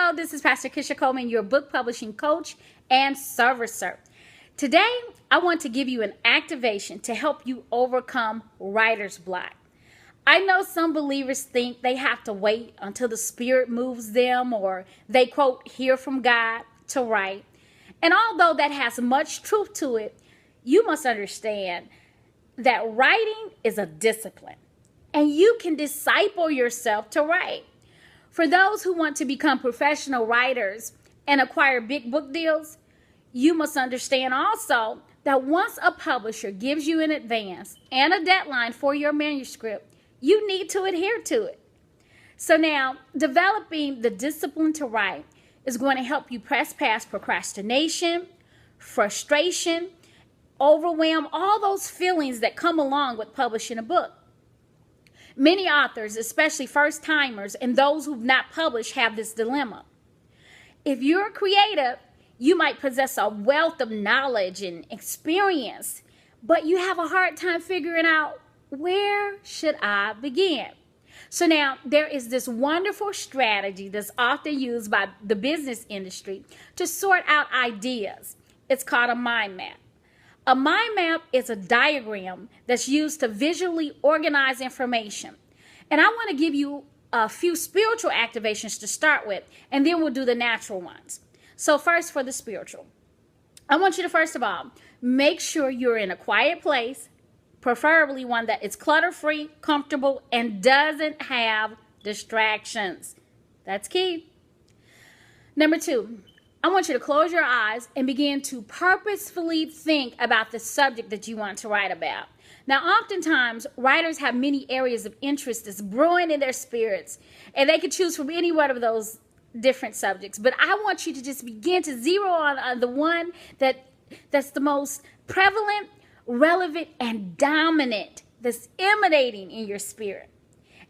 Hello, this is Pastor Kisha Coleman, your book publishing coach and servicer. Today, I want to give you an activation to help you overcome writer's block. I know some believers think they have to wait until the Spirit moves them or they, quote, hear from God to write. And although that has much truth to it, you must understand that writing is a discipline and you can disciple yourself to write. For those who want to become professional writers and acquire big book deals, you must understand also that once a publisher gives you an advance and a deadline for your manuscript, you need to adhere to it. So now, developing the discipline to write is going to help you press past procrastination, frustration, overwhelm, all those feelings that come along with publishing a book. Many authors, especially first-timers and those who've not published, have this dilemma. If you're creative, you might possess a wealth of knowledge and experience, but you have a hard time figuring out, where should I begin? So now there is this wonderful strategy that's often used by the business industry to sort out ideas. It's called a mind map. A mind map is a diagram that's used to visually organize information. And I want to give you a few spiritual activations to start with, and then we'll do the natural ones. So first, for the spiritual, I want you to, first of all, make sure you're in a quiet place, preferably one that is clutter-free, comfortable, and doesn't have distractions. That's key. Number two, I want you to close your eyes and begin to purposefully think about the subject that you want to write about. Now, oftentimes, writers have many areas of interest that's brewing in their spirits, and they can choose from any one of those different subjects. But I want you to just begin to zero on the one that's the most prevalent, relevant, and dominant, that's emanating in your spirit.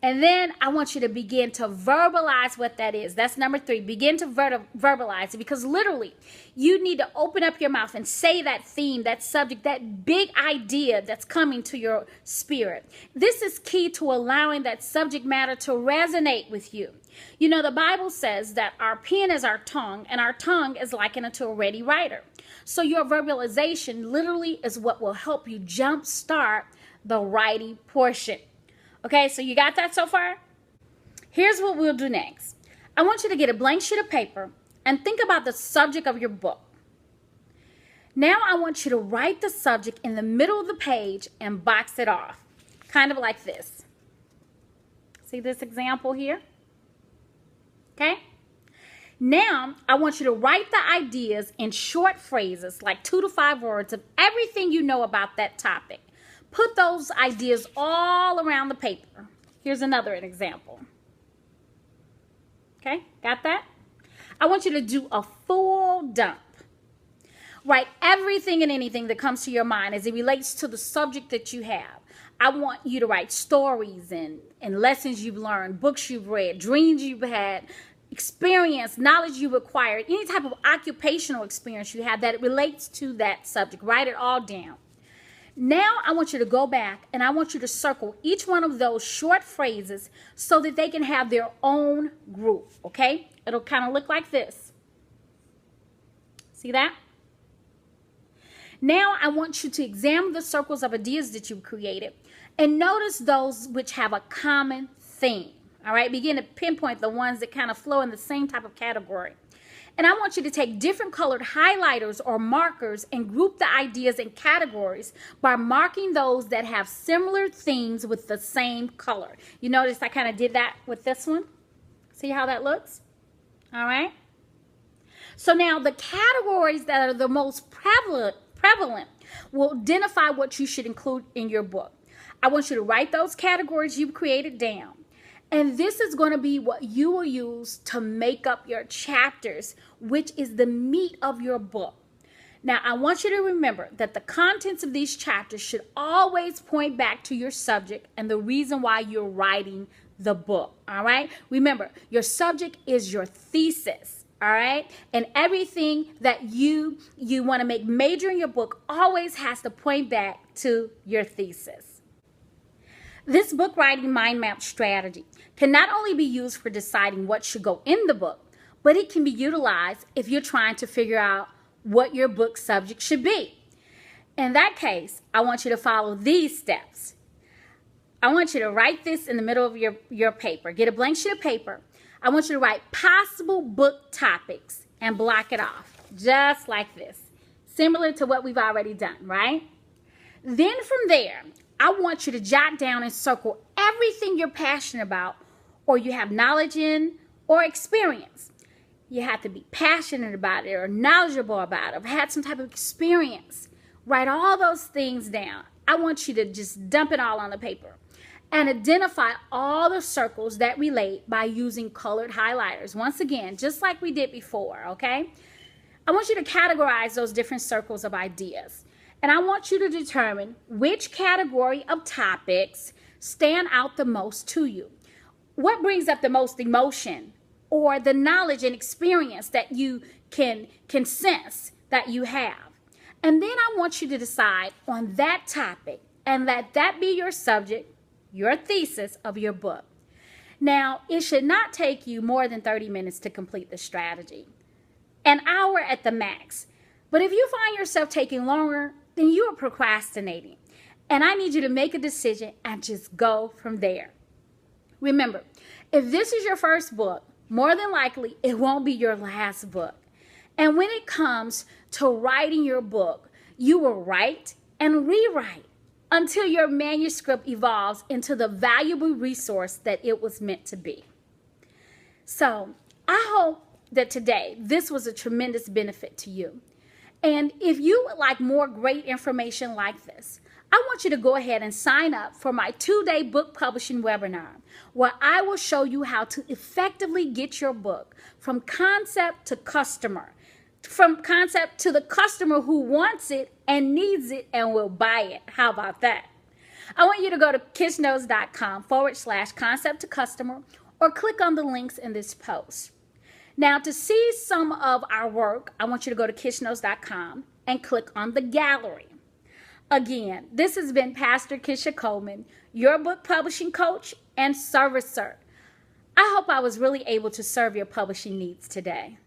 And then I want you to begin to verbalize what that is. That's number three. Begin to verbalize it, because literally you need to open up your mouth and say that theme, that subject, that big idea that's coming to your spirit. This is key to allowing that subject matter to resonate with you. You know, the Bible says that our pen is our tongue, and our tongue is likened unto a ready writer. So your verbalization literally is what will help you jumpstart the writing portion. Okay, so you got that so far? Here's what we'll do next. I want you to get a blank sheet of paper and think about the subject of your book. Now I want you to write the subject in the middle of the page and box it off, kind of like this. See this example here? Okay? Now I want you to write the ideas in short phrases, like 2 to 5 words, of everything you know about that topic. Put those ideas all around the paper. Here's another example. Okay, got that? I want you to do a full dump. Write everything and anything that comes to your mind as it relates to the subject that you have. I want you to write stories and lessons you've learned, books you've read, dreams you've had, experience, knowledge you've acquired, any type of occupational experience you have that relates to that subject. Write it all down. Now I want you to go back and I want you to circle each one of those short phrases so that they can have their own group, okay? It'll kind of look like this. See that? Now I want you to examine the circles of ideas that you've created and notice those which have a common theme, all right? Begin to pinpoint the ones that kind of flow in the same type of category. And I want you to take different colored highlighters or markers and group the ideas in categories by marking those that have similar themes with the same color. You notice I kind of did that with this one? See how that looks? All right. So now the categories that are the most prevalent will identify what you should include in your book. I want you to write those categories you've created down. And this is going to be what you will use to make up your chapters, which is the meat of your book. Now, I want you to remember that the contents of these chapters should always point back to your subject and the reason why you're writing the book, all right? Remember, your subject is your thesis, all right? And everything that you want to make major in your book always has to point back to your thesis. This book writing mind map strategy can not only be used for deciding what should go in the book, but it can be utilized if you're trying to figure out what your book subject should be. In that case, I want you to follow these steps. I want you to write this in the middle of your paper. Get a blank sheet of paper. I want you to write possible book topics and block it off, just like this. Similar to what we've already done, right? Then from there, I want you to jot down and circle everything you're passionate about or you have knowledge in or experience. You have to be passionate about it or knowledgeable about it or had some type of experience. Write all those things down. I want you to just dump it all on the paper and identify all the circles that relate by using colored highlighters. Once again, just like we did before, okay? I want you to categorize those different circles of ideas. And I want you to determine which category of topics stand out the most to you. What brings up the most emotion or the knowledge and experience that you can sense that you have. And then I want you to decide on that topic and let that be your subject, your thesis of your book. Now, it should not take you more than 30 minutes to complete the strategy. An hour at the max. But if you find yourself taking longer, then you are procrastinating. And I need you to make a decision and just go from there. Remember, if this is your first book, more than likely it won't be your last book. And when it comes to writing your book, you will write and rewrite until your manuscript evolves into the valuable resource that it was meant to be. So I hope that today this was a tremendous benefit to you. And if you would like more great information like this, I want you to go ahead and sign up for my 2-day book publishing webinar, where I will show you how to effectively get your book from concept to customer, from concept to the customer who wants it and needs it and will buy it. How about that? I want you to go to kitschnotes.com/concept to customer or click on the links in this post. Now, to see some of our work, I want you to go to kitschnotes.com and click on the gallery. Again, this has been Pastor Kisha Coleman, your book publishing coach and servicer. I hope I was really able to serve your publishing needs today.